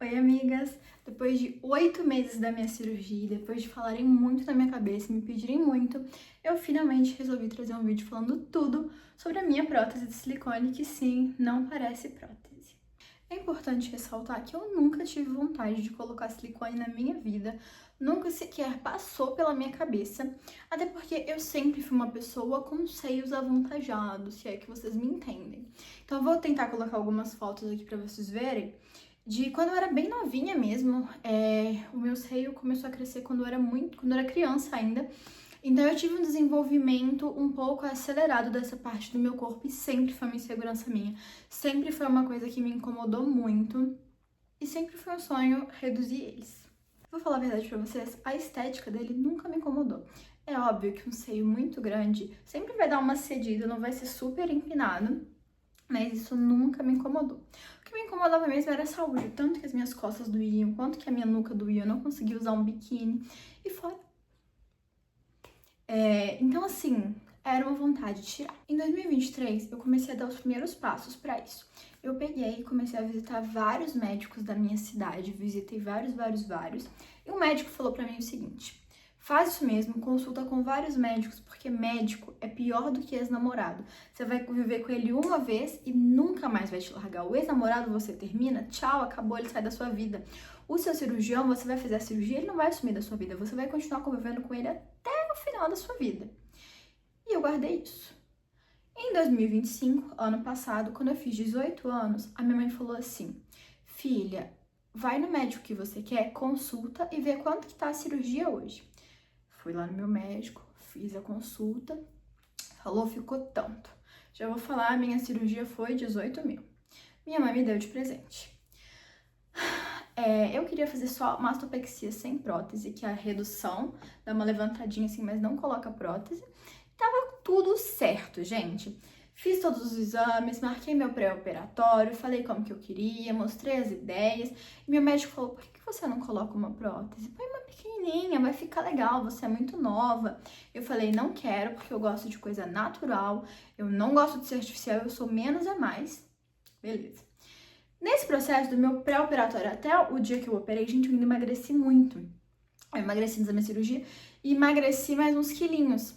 Oi, amigas! Depois de 8 meses da minha cirurgia, depois de falarem muito na minha cabeça, me pedirem muito, eu finalmente resolvi trazer um vídeo falando tudo sobre a minha prótese de silicone, que sim, não parece prótese. É importante ressaltar que eu nunca tive vontade de colocar silicone na minha vida, nunca sequer passou pela minha cabeça, até porque eu sempre fui uma pessoa com seios avantajados, se é que vocês me entendem. Então eu vou tentar colocar algumas fotos aqui pra vocês verem. De quando eu era bem novinha mesmo, o meu seio começou a crescer quando eu era criança ainda. Então eu tive um desenvolvimento um pouco acelerado dessa parte do meu corpo e sempre foi uma insegurança minha. Sempre foi uma coisa que me incomodou muito e sempre foi um sonho reduzir eles. Vou falar a verdade pra vocês, a estética dele nunca me incomodou. É óbvio que um seio muito grande sempre vai dar uma cedida, não vai ser super empinado, mas isso nunca me incomodou. O que me incomodava mesmo era a saúde, tanto que as minhas costas doíam, quanto que a minha nuca doía, eu não conseguia usar um biquíni, e fora. Então, assim, era uma vontade de tirar. Em 2023, eu comecei a dar os primeiros passos para isso. Eu peguei e comecei a visitar vários médicos da minha cidade, visitei vários, e um médico falou para mim o seguinte: faz isso mesmo, consulta com vários médicos, porque médico é pior do que ex-namorado. Você vai viver com ele uma vez e nunca mais vai te largar. O ex-namorado você termina, tchau, acabou, ele sai da sua vida. O seu cirurgião, você vai fazer a cirurgia, ele não vai sumir da sua vida, você vai continuar convivendo com ele até o final da sua vida. E eu guardei isso. Em 2025, ano passado, quando eu fiz 18 anos, a minha mãe falou assim: filha, vai no médico que você quer, consulta e vê quanto que tá a cirurgia hoje. Fui lá no meu médico, fiz a consulta, falou, ficou tanto. Já vou falar, minha cirurgia foi 18 mil. Minha mãe me deu de presente. Eu queria fazer só mastopexia sem prótese, que é a redução, dá uma levantadinha assim, mas não coloca prótese. Tava tudo certo, gente. Fiz todos os exames, marquei meu pré-operatório, falei como que eu queria, mostrei as ideias. E meu médico falou, por que você não coloca uma prótese? Põe uma pequenininha, vai ficar legal, você é muito nova. Eu falei, não quero, porque eu gosto de coisa natural, eu não gosto de ser artificial, eu sou menos é mais. Beleza. Nesse processo do meu pré-operatório até o dia que eu operei, gente, eu ainda emagreci muito. Eu emagreci antes da minha cirurgia e emagreci mais uns quilinhos.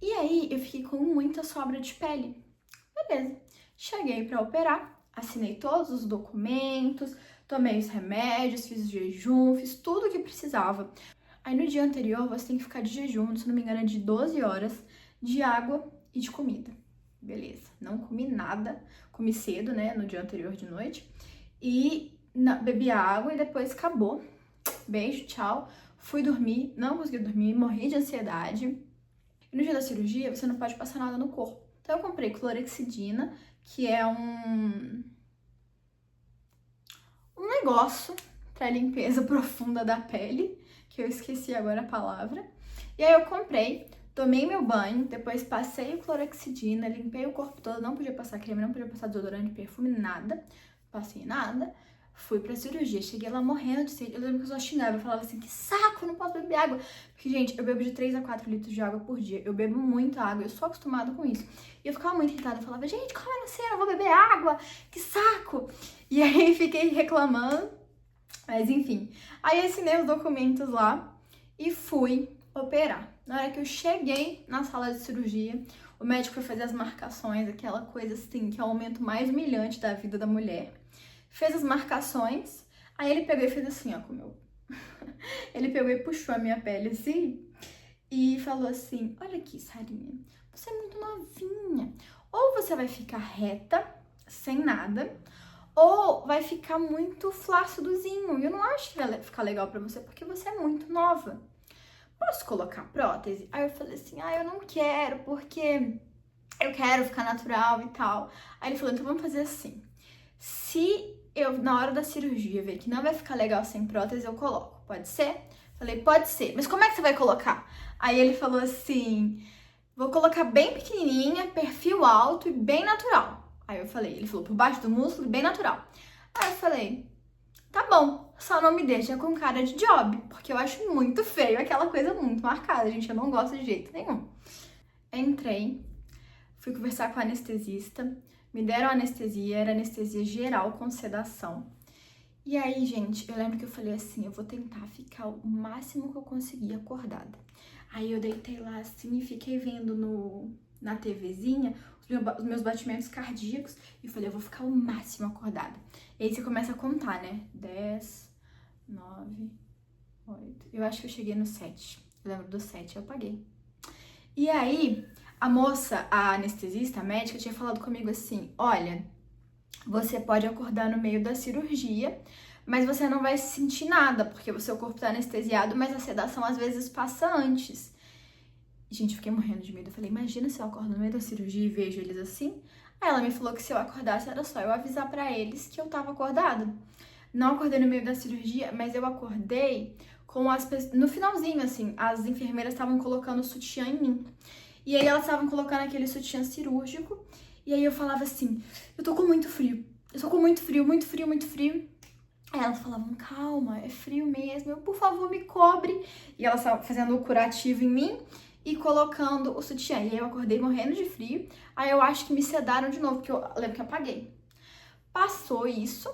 E aí eu fiquei com muita sobra de pele. Beleza. Cheguei pra operar, assinei todos os documentos, tomei os remédios, fiz o jejum, fiz tudo o que precisava. Aí no dia anterior você tem que ficar de jejum, se não me engano é de 12 horas, de água e de comida. Beleza. Não comi nada, comi cedo, né, no dia anterior de noite. E bebi água e depois acabou. Beijo, tchau. Fui dormir, não consegui dormir, morri de ansiedade. E no dia da cirurgia, você não pode passar nada no corpo. Então eu comprei clorexidina, que é um negócio para limpeza profunda da pele, que eu esqueci agora a palavra. E aí eu comprei, tomei meu banho, depois passei o clorexidina, limpei o corpo todo, não podia passar creme, não podia passar desodorante, perfume, nada. Passei nada. Fui pra cirurgia, cheguei lá morrendo de sede. Eu lembro que eu só xingava, eu falava assim, que saco, eu não posso beber água. Porque, gente, eu bebo de 3 a 4 litros de água por dia. Eu bebo muita água, eu sou acostumada com isso. E eu ficava muito irritada, eu falava, gente, como assim, eu não vou beber água? Que saco! E aí fiquei reclamando, mas enfim. Aí assinei os documentos lá e fui operar. Na hora que eu cheguei na sala de cirurgia, o médico foi fazer as marcações, aquela coisa assim, que é o momento mais humilhante da vida da mulher. Fez as marcações, aí ele pegou e fez assim, ó, com o meu... Ele pegou e puxou a minha pele assim e falou assim, olha aqui, Sarinha, você é muito novinha. Ou você vai ficar reta, sem nada, ou vai ficar muito flácidozinho. E eu não acho que vai ficar legal pra você, porque você é muito nova. Posso colocar prótese? Aí eu falei assim, eu não quero, porque eu quero ficar natural e tal. Aí ele falou, então vamos fazer assim. Se eu, na hora da cirurgia, ver que não vai ficar legal sem prótese, eu coloco. Pode ser? Falei, pode ser. Mas como é que você vai colocar? Aí ele falou assim, vou colocar bem pequenininha, perfil alto e bem natural. Aí eu falei, ele falou, por baixo do músculo e bem natural. Aí eu falei, tá bom, só não me deixa com cara de job, porque eu acho muito feio aquela coisa muito marcada, gente, eu não gosto de jeito nenhum. Entrei, fui conversar com a anestesista, me deram anestesia, era anestesia geral com sedação. E aí, gente, eu lembro que eu falei assim, eu vou tentar ficar o máximo que eu conseguir acordada. Aí eu deitei lá assim e fiquei vendo na TVzinha os meus batimentos cardíacos e falei, eu vou ficar o máximo acordada. E aí você começa a contar, né? 10, 9, 8. Eu acho que eu cheguei no 7. Eu lembro do 7, eu apaguei. E aí, a moça, a anestesista, a médica, tinha falado comigo assim, olha, você pode acordar no meio da cirurgia, mas você não vai sentir nada, porque o seu corpo tá anestesiado, mas a sedação às vezes passa antes. Gente, eu fiquei morrendo de medo. Eu falei, imagina se eu acordo no meio da cirurgia e vejo eles assim. Aí ela me falou que se eu acordasse era só eu avisar pra eles que eu tava acordada. Não acordei no meio da cirurgia, mas eu acordei com as pessoas... No finalzinho, assim, as enfermeiras estavam colocando sutiã em mim. E aí elas estavam colocando aquele sutiã cirúrgico. E aí eu falava assim, eu tô com muito frio. Eu tô com muito frio, muito frio, muito frio. Aí elas falavam, calma, é frio mesmo. Eu, por favor, me cobre. E elas estavam fazendo o curativo em mim e colocando o sutiã. E aí eu acordei morrendo de frio. Aí eu acho que me sedaram de novo, porque eu lembro que eu apaguei. Passou isso,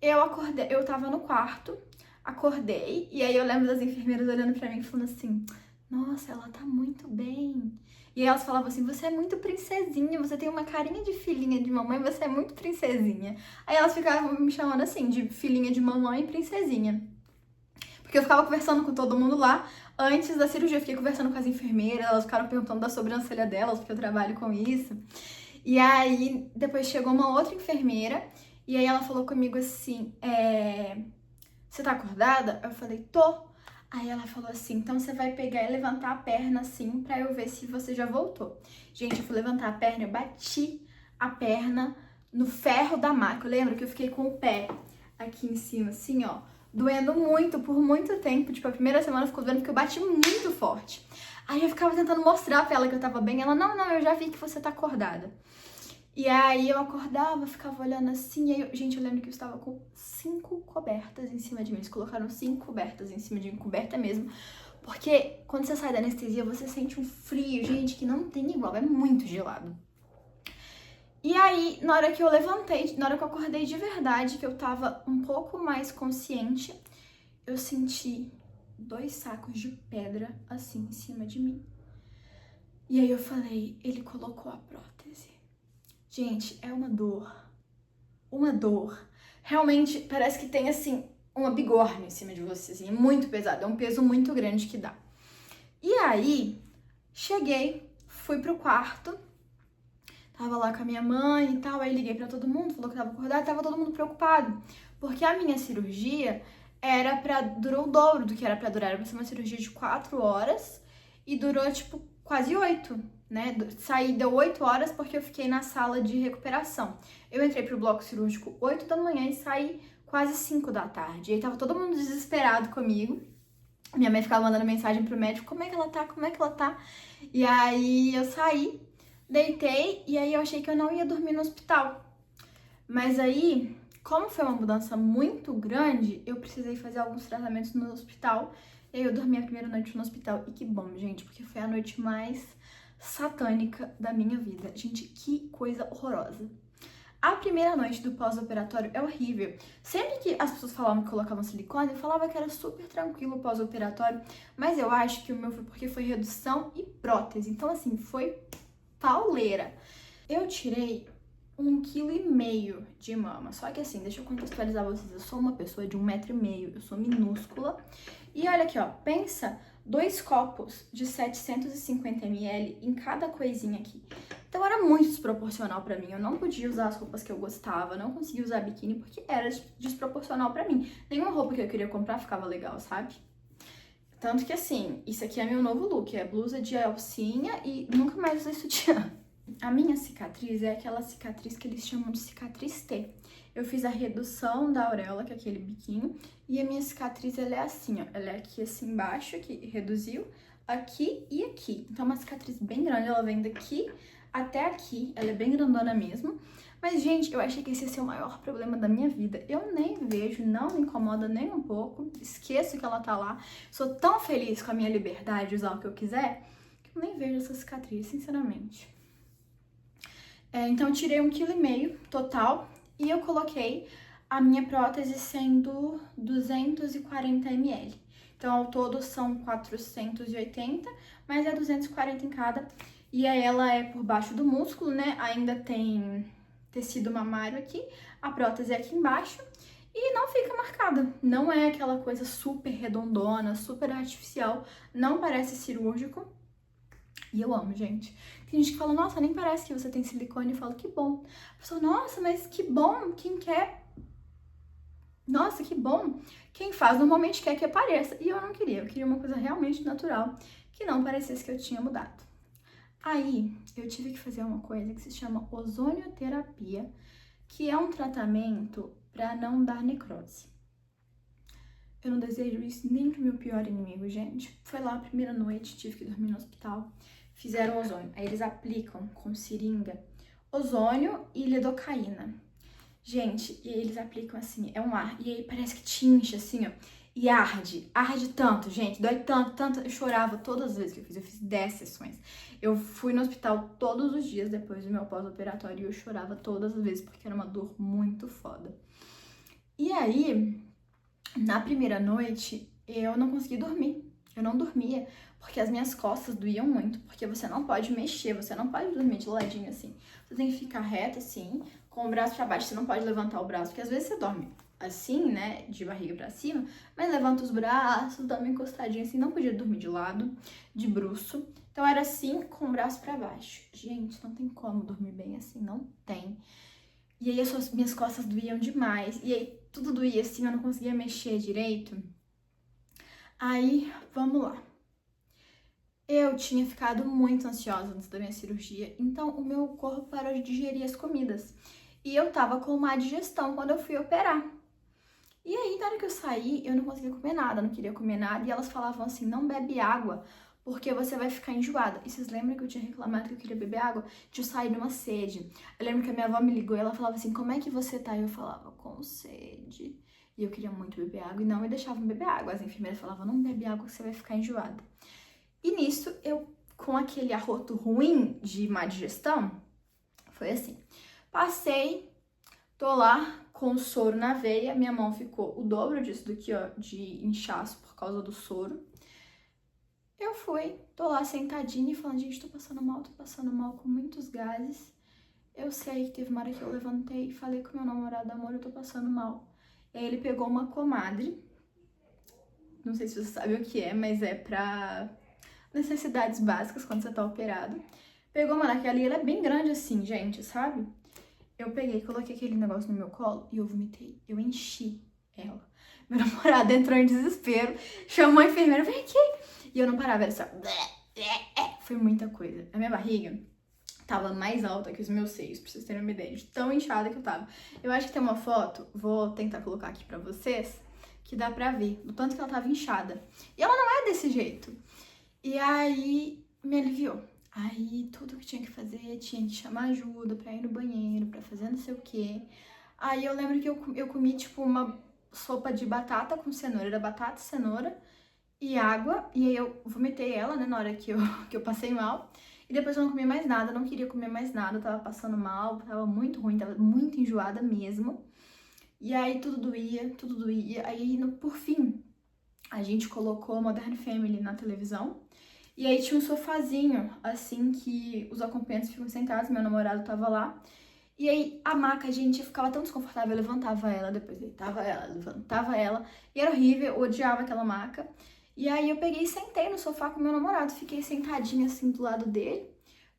eu acordei, eu tava no quarto, acordei, e aí eu lembro das enfermeiras olhando pra mim e falando assim, nossa, ela tá muito bem. E aí elas falavam assim, você é muito princesinha, você tem uma carinha de filhinha de mamãe, você é muito princesinha. Aí elas ficavam me chamando assim, de filhinha de mamãe e princesinha. Porque eu ficava conversando com todo mundo lá antes da cirurgia. Eu fiquei conversando com as enfermeiras, elas ficaram perguntando da sobrancelha delas, porque eu trabalho com isso. E aí, depois chegou uma outra enfermeira, e aí ela falou comigo assim, você tá acordada? Eu falei, tô. Aí ela falou assim, então você vai pegar e levantar a perna assim, pra eu ver se você já voltou. Gente, eu fui levantar a perna, eu bati a perna no ferro da maca. Eu lembro que eu fiquei com o pé aqui em cima, assim, ó, doendo muito, por muito tempo. Tipo, a primeira semana ficou doendo porque eu bati muito forte. Aí eu ficava tentando mostrar pra ela que eu tava bem. Ela, não, eu já vi que você tá acordada. E aí eu acordava, ficava olhando assim, e aí, gente, eu lembro que eu estava com 5 cobertas em cima de mim. Eles colocaram 5 cobertas em cima de mim, coberta mesmo. Porque quando você sai da anestesia, você sente um frio, gente, que não tem igual, é muito gelado. E aí, na hora que eu levantei, na hora que eu acordei de verdade, que eu tava um pouco mais consciente, eu senti 2 sacos de pedra assim em cima de mim. E aí eu falei, ele colocou a prótese. Gente, é uma dor. Uma dor. Realmente, parece que tem, assim, uma bigorna em cima de você, assim, é muito pesado, é um peso muito grande que dá. E aí, cheguei, fui pro quarto, tava lá com a minha mãe e tal, aí liguei pra todo mundo, falou que tava acordada, tava todo mundo preocupado, porque a minha cirurgia durou o dobro do que era pra durar, era pra ser uma cirurgia de 4 horas e durou, tipo, quase 8, né? Deu 8 horas porque eu fiquei na sala de recuperação. Eu entrei pro bloco cirúrgico 8 da manhã e saí quase 5 da tarde. E aí tava todo mundo desesperado comigo. Minha mãe ficava mandando mensagem pro médico, como é que ela tá, como é que ela tá? E aí eu saí, deitei, e aí eu achei que eu não ia dormir no hospital. Mas aí, como foi uma mudança muito grande, eu precisei fazer alguns tratamentos no hospital. E aí eu dormi a primeira noite no hospital. E que bom, gente, porque foi a noite mais satânica da minha vida. Gente, que coisa horrorosa. A primeira noite do pós-operatório é horrível. Sempre que as pessoas falavam que colocavam silicone, eu falava que era super tranquilo o pós-operatório, mas eu acho que o meu foi porque foi redução e prótese. Então, assim, foi pauleira. Eu tirei 1,5 kg de mama. Só que assim, deixa eu contextualizar vocês. Eu sou uma pessoa de 1,5 m, eu sou minúscula. E olha aqui, ó, pensa 2 copos de 750 ml em cada coisinha aqui. Então era muito desproporcional pra mim. Eu não podia usar as roupas que eu gostava, não conseguia usar biquíni porque era desproporcional pra mim. Nenhuma roupa que eu queria comprar ficava legal, sabe? Tanto que assim, isso aqui é meu novo look, é blusa de alcinha e nunca mais usei sutiã. A minha cicatriz é aquela cicatriz que eles chamam de cicatriz T. Eu fiz a redução da auréola, que é aquele biquinho, e a minha cicatriz, ela é assim, ó. Ela é aqui assim embaixo, que reduziu, aqui e aqui. Então é uma cicatriz bem grande, ela vem daqui até aqui, ela é bem grandona mesmo. Mas, gente, eu achei que esse ia ser o maior problema da minha vida. Eu nem vejo, não me incomoda nem um pouco, esqueço que ela tá lá. Sou tão feliz com a minha liberdade de usar o que eu quiser, que eu nem vejo essa cicatriz, sinceramente. Então, eu tirei 1,5 kg total e eu coloquei a minha prótese sendo 240 ml. Então, ao todo são 480, mas é 240 em cada. E aí ela é por baixo do músculo, né? Ainda tem tecido mamário aqui, a prótese é aqui embaixo. E não fica marcada, não é aquela coisa super redondona, super artificial, não parece cirúrgico. E eu amo, gente. Tem gente que fala, nossa, nem parece que você tem silicone. Eu falo, que bom. A pessoa, nossa, mas que bom, quem quer? Nossa, que bom. Quem faz normalmente quer que apareça. E eu não queria, eu queria uma coisa realmente natural, que não parecesse que eu tinha mudado. Aí, eu tive que fazer uma coisa que se chama ozonioterapia, que é um tratamento para não dar necrose. Eu não desejo isso nem pro meu pior inimigo, gente. Foi lá a primeira noite, tive que dormir no hospital. Fizeram ozônio. Aí eles aplicam com seringa ozônio e lidocaína. Gente, e aí eles aplicam assim, é um ar. E aí parece que te incha assim, ó. E arde. Arde tanto, gente. Dói tanto, tanto. Eu chorava todas as vezes que eu fiz. Eu fiz 10 sessões. Eu fui no hospital todos os dias depois do meu pós-operatório e eu chorava todas as vezes porque era uma dor muito foda. E aí, na primeira noite, eu não consegui dormir. Eu não dormia, porque as minhas costas doíam muito, porque você não pode mexer, você não pode dormir de ladinho assim. Você tem que ficar reto assim, com o braço pra baixo, você não pode levantar o braço, porque às vezes você dorme assim, né, de barriga pra cima, mas levanta os braços, dá uma encostadinha assim, não podia dormir de lado, de bruço. Então era assim, com o braço pra baixo. Gente, não tem como dormir bem assim, não tem. E aí as minhas costas doíam demais, e aí tudo doía assim, eu não conseguia mexer direito. Aí, vamos lá. Eu tinha ficado muito ansiosa antes da minha cirurgia, então o meu corpo parou de digerir as comidas. E eu tava com má digestão quando eu fui operar. E aí, na hora que eu saí, eu não conseguia comer nada, não queria comer nada. E elas falavam assim, não bebe água, porque você vai ficar enjoada. E vocês lembram que eu tinha reclamado que eu queria beber água? De eu sair numa sede. Eu lembro que a minha avó me ligou e ela falava assim, como é que você tá? E eu falava, com sede. E eu queria muito beber água e não me deixavam beber água. As enfermeiras falavam, não bebe água que você vai ficar enjoada. E nisso, eu, com aquele arroto ruim de má digestão, foi assim. Passei, tô lá com o soro na veia, minha mão ficou o dobro disso daqui, ó, de inchaço por causa do soro. Eu fui, tô lá sentadinha e falando, gente, tô passando mal com muitos gases. Eu sei que teve uma hora que eu levantei e falei com meu namorado, amor, eu tô passando mal. E aí ele pegou uma comadre, não sei se você sabe o que é, mas é pra necessidades básicas quando você tá operado. Pegou uma daquela e ela é bem grande assim, gente, sabe? Eu peguei, coloquei aquele negócio no meu colo e eu vomitei. Eu enchi ela. Meu namorado entrou em desespero, chamou a enfermeira, vem aqui. E eu não parava, era só... Foi muita coisa. A minha barriga tava mais alta que os meus seios, pra vocês terem uma ideia de tão inchada que eu tava. Eu acho que tem uma foto, vou tentar colocar aqui pra vocês, que dá pra ver do tanto que ela tava inchada. E ela não é desse jeito. E aí, me aliviou. Aí, tudo que tinha que fazer, tinha que chamar ajuda pra ir no banheiro, pra fazer não sei o quê. Aí, eu lembro que eu comi, tipo, uma sopa de batata com cenoura. Era batata, cenoura e água. E aí, eu vomitei ela, né, na hora que eu passei mal. E depois eu não comi mais nada, não queria comer mais nada. Eu tava passando mal, tava muito ruim, tava muito enjoada mesmo. E aí, tudo doía, tudo doía. Aí, por fim, a gente colocou Modern Family na televisão. E aí tinha um sofazinho, assim, que os acompanhantes ficam sentados, meu namorado tava lá. E aí a maca, gente, eu ficava tão desconfortável, eu levantava ela, depois deitava ela, levantava ela. E era horrível, eu odiava aquela maca. E aí eu peguei e sentei no sofá com meu namorado, fiquei sentadinha assim do lado dele,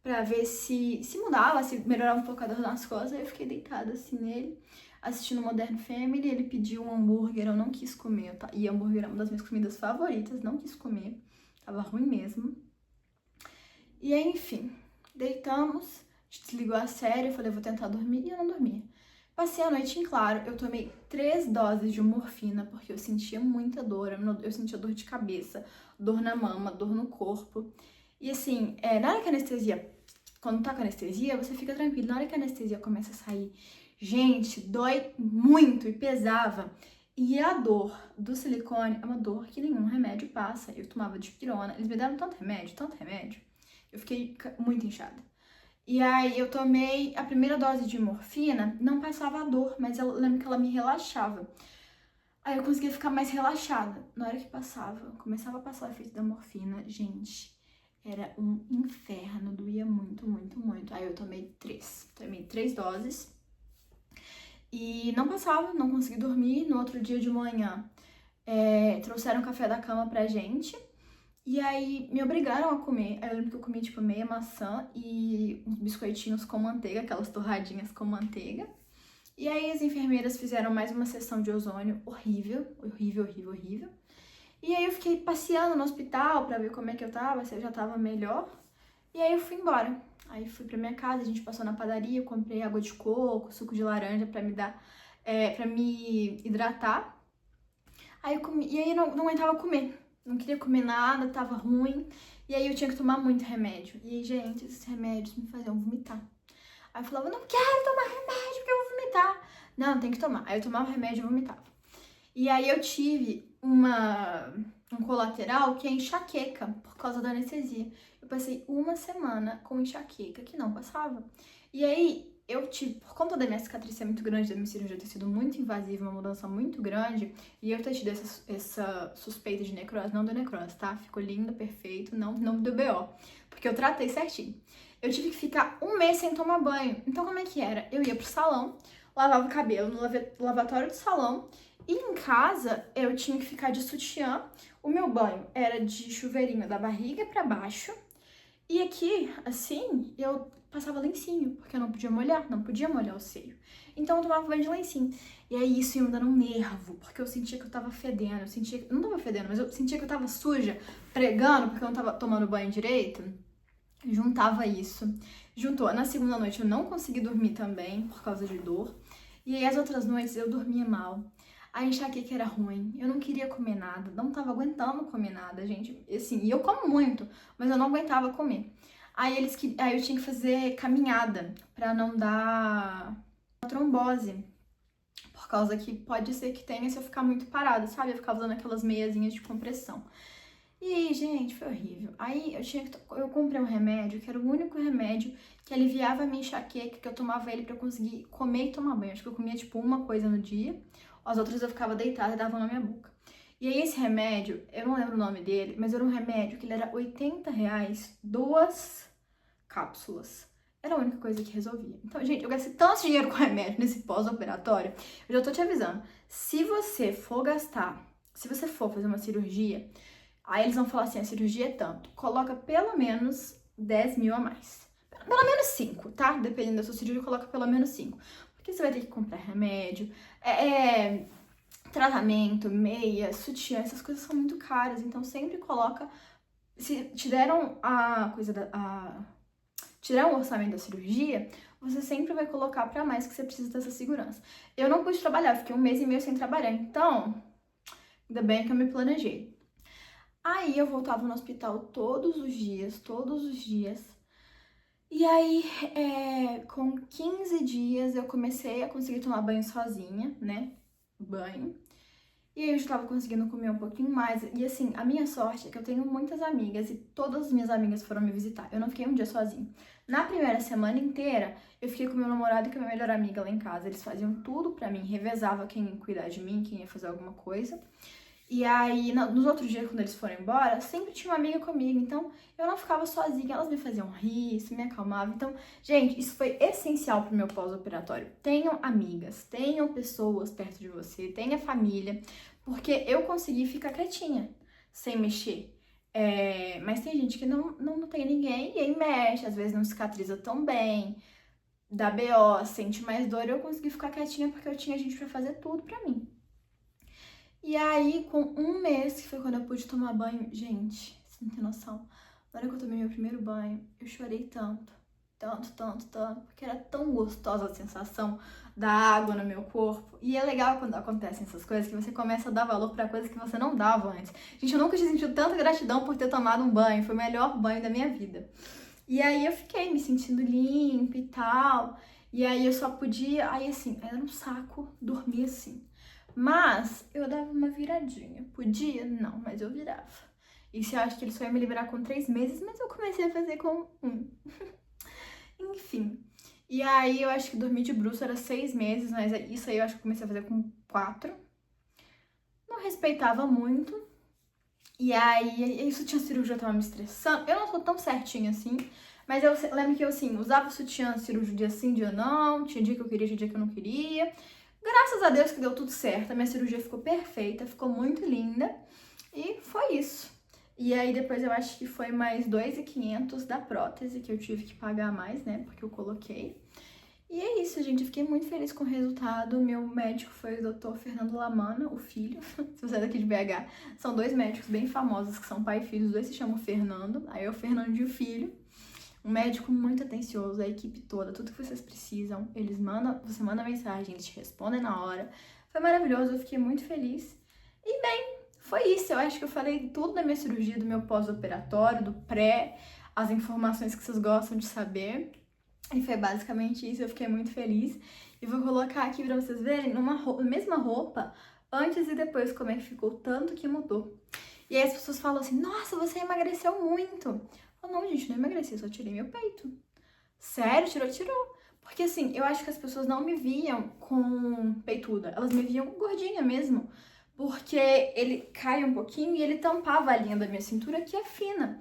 pra ver se mudava, se melhorava um pouco a dor nas costas. Aí eu fiquei deitada assim nele, assistindo Modern Family, ele pediu um hambúrguer, eu não quis comer, e hambúrguer é uma das minhas comidas favoritas, não quis comer. Tava ruim mesmo. E aí, enfim, deitamos, desligou a série, eu falei, vou tentar dormir, e eu não dormia. Passei a noite em claro, eu tomei 3 doses de morfina, porque eu sentia muita dor, eu sentia dor de cabeça, dor na mama, dor no corpo. E assim, na hora que a anestesia, quando tá com anestesia, você fica tranquilo, na hora que a anestesia começa a sair, gente, dói muito e pesava. E a dor do silicone é uma dor que nenhum remédio passa. Eu tomava dipirona, eles me deram tanto remédio, eu fiquei muito inchada. E aí eu tomei a primeira dose de morfina, não passava a dor, mas eu lembro que ela me relaxava. Aí eu conseguia ficar mais relaxada. Na hora que passava, começava a passar o efeito da morfina, gente, era um inferno, doía muito, muito, muito. Aí eu tomei 3 doses e não passava, não consegui dormir. No outro dia de manhã, trouxeram café da cama pra gente. E aí me obrigaram a comer. Aí eu lembro que eu comi tipo meia maçã e uns biscoitinhos com manteiga, aquelas torradinhas com manteiga. E aí as enfermeiras fizeram mais uma sessão de ozônio horrível, horrível, horrível, horrível. E aí eu fiquei passeando no hospital pra ver como é que eu tava, se eu já tava melhor. E aí eu fui embora. Aí fui pra minha casa, a gente passou na padaria, eu comprei água de coco, suco de laranja pra me dar, para me hidratar. Aí eu comi, e aí eu não aguentava comer. Não queria comer nada, tava ruim. E aí eu tinha que tomar muito remédio. E aí, gente, esses remédios me faziam vomitar. Aí eu falava, não quero tomar remédio porque eu vou vomitar. Não, tem que tomar. Aí eu tomava remédio e vomitava. E aí eu tive um colateral que é enxaqueca, por causa da anestesia. Eu passei uma semana com enxaqueca, que não passava. E aí eu tive, por conta da minha cicatriz ser muito grande, da minha cirurgia ter sido muito invasiva, uma mudança muito grande, e eu ter tido essa suspeita de necrose, não deu necrose, tá? Ficou lindo, perfeito, não deu BO, porque eu tratei certinho. Eu tive que ficar um mês sem tomar banho. Então como é que era? Eu ia pro salão, lavava o cabelo no lavatório do salão, e em casa eu tinha que ficar de sutiã. O meu banho era de chuveirinho da barriga pra baixo. E aqui, assim, eu passava lencinho, porque eu não podia molhar o seio. Então eu tomava banho de lencinho. E aí isso ia me dando um nervo, porque eu sentia que eu tava fedendo, eu sentia que, não tava fedendo, mas eu sentia que eu tava suja, pregando, porque eu não tava tomando banho direito. Juntava isso. Juntou. Na segunda noite eu não consegui dormir também, por causa de dor. E aí as outras noites eu dormia mal. A enxaqueca era ruim, eu não queria comer nada, não tava aguentando comer nada, gente. Assim, e eu como muito, mas eu não aguentava comer. Aí eu tinha que fazer caminhada pra não dar trombose, por causa que pode ser que tenha se eu ficar muito parada, sabe? Eu ficava usando aquelas meiazinhas de compressão. E aí, gente, foi horrível. Aí eu comprei um remédio que era o único remédio que aliviava a minha enxaqueca, que eu tomava ele pra eu conseguir comer e tomar banho. Acho que eu comia tipo uma coisa no dia, as outras eu ficava deitada e dava na minha boca. E aí esse remédio, eu não lembro o nome dele, mas era um remédio que ele era R$ 80, 2 cápsulas. Era a única coisa que resolvia. Então, gente, eu gastei tanto dinheiro com remédio nesse pós-operatório, eu já tô te avisando. Se você for fazer uma cirurgia, aí eles vão falar assim, a cirurgia é tanto. Coloca pelo menos 10 mil a mais. Pelo menos 5, tá? Dependendo da sua cirurgia, coloca pelo menos 5. Porque você vai ter que comprar remédio, tratamento, meia, sutiã, essas coisas são muito caras. Então sempre coloca. Se te deram te deram o orçamento da cirurgia, você sempre vai colocar pra mais que você precisa dessa segurança. Eu não pude trabalhar, fiquei um mês e meio sem trabalhar. Então, ainda bem que eu me planejei. Aí eu voltava no hospital todos os dias, todos os dias. E aí, com 15 dias, eu comecei a conseguir tomar banho sozinha, né? Banho. E aí eu já tava conseguindo comer um pouquinho mais. E assim, a minha sorte é que eu tenho muitas amigas e todas as minhas amigas foram me visitar. Eu não fiquei um dia sozinha. Na primeira semana inteira, eu fiquei com meu namorado e com a minha melhor amiga lá em casa. Eles faziam tudo pra mim, revezava quem ia cuidar de mim, quem ia fazer alguma coisa. E aí, nos outros dias, quando eles foram embora, sempre tinha uma amiga comigo. Então, eu não ficava sozinha, elas me faziam rir, isso me acalmava. Então, gente, isso foi essencial pro meu pós-operatório. Tenham amigas, tenham pessoas perto de você, tenha família, porque eu consegui ficar quietinha, sem mexer. Mas tem gente que não tem ninguém e aí mexe, às vezes não cicatriza tão bem, dá BO, sente mais dor. Eu consegui ficar quietinha porque eu tinha gente pra fazer tudo pra mim. E aí, com um mês, que foi quando eu pude tomar banho, gente, você não tem noção. Na hora que eu tomei meu primeiro banho, eu chorei tanto, porque era tão gostosa a sensação da água no meu corpo. E é legal quando acontecem essas coisas, que você começa a dar valor pra coisas que você não dava antes. Gente, eu nunca tinha sentido tanta gratidão por ter tomado um banho, foi o melhor banho da minha vida. E aí eu fiquei me sentindo limpa e tal, e aí eu só podia, aí assim, era um saco dormir assim. Mas eu dava uma viradinha. Podia? Não, mas eu virava. E se eu acho que ele só ia me liberar com 3 meses, mas eu comecei a fazer com 1. Enfim. E aí eu acho que dormir de bruço era 6 meses, mas isso aí eu acho que eu comecei a fazer com 4. Não respeitava muito. E aí, isso tinha cirurgia, tava me estressando. Eu não sou tão certinha assim, mas eu lembro que eu, assim, usava sutiã cirúrgico dia sim, dia não. Tinha dia que eu queria, tinha dia que eu não queria. Graças a Deus que deu tudo certo. A minha cirurgia ficou perfeita, ficou muito linda. E foi isso. E aí depois eu acho que foi mais 2.500 da prótese que eu tive que pagar mais, né? Porque eu coloquei. E é isso, gente. Eu fiquei muito feliz com o resultado. Meu médico foi o Dr. Fernando Lamana, o filho. Se você é daqui de BH, são 2 médicos bem famosos que são pai e filho. Os dois se chamam Fernando. Aí é o Fernando e o filho. Um médico muito atencioso, a equipe toda, tudo que vocês precisam. Eles mandam, você manda mensagem, eles te respondem na hora. Foi maravilhoso, eu fiquei muito feliz. E bem, foi isso. Eu acho que eu falei tudo da minha cirurgia, do meu pós-operatório, do pré, as informações que vocês gostam de saber. E foi basicamente isso, eu fiquei muito feliz. E vou colocar aqui pra vocês verem numa mesma roupa, antes e depois, como é que ficou, tanto que mudou. E aí as pessoas falam assim, nossa, você emagreceu muito. Eu falo, não, gente, não emagreci, eu só tirei meu peito. Sério? Tirou? Porque assim, eu acho que as pessoas não me viam com peituda, elas me viam gordinha mesmo. Porque ele cai um pouquinho e ele tampava a linha da minha cintura, que é fina.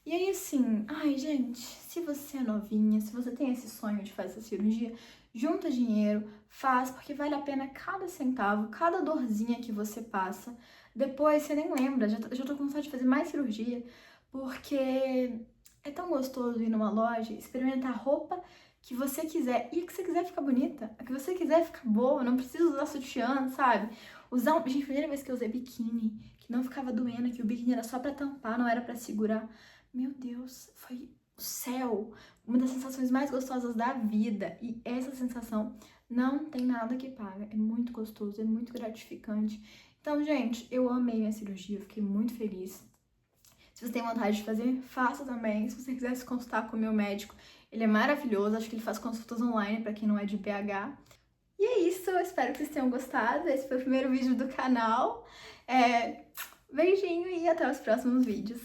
E aí, assim, ai, gente, se você é novinha, se você tem esse sonho de fazer essa cirurgia, junta dinheiro, faz, porque vale a pena cada centavo, cada dorzinha que você passa. Depois você nem lembra, já tô com vontade de fazer mais cirurgia, porque é tão gostoso ir numa loja, experimentar roupa que você quiser, e a que você quiser ficar bonita, a que você quiser ficar boa, não precisa usar sutiã, sabe? Gente, a primeira vez que eu usei biquíni, que não ficava doendo, que o biquíni era só pra tampar, não era pra segurar. Meu Deus, foi o céu, uma das sensações mais gostosas da vida. E essa sensação não tem nada que paga. É muito gostoso, é muito gratificante. Então, gente, eu amei minha cirurgia, eu fiquei muito feliz. Se você tem vontade de fazer, faça também. Se você quiser se consultar com o meu médico, ele é maravilhoso. Acho que ele faz consultas online para quem não é de BH. E é isso, eu espero que vocês tenham gostado. Esse foi o primeiro vídeo do canal. Beijinho e até os próximos vídeos.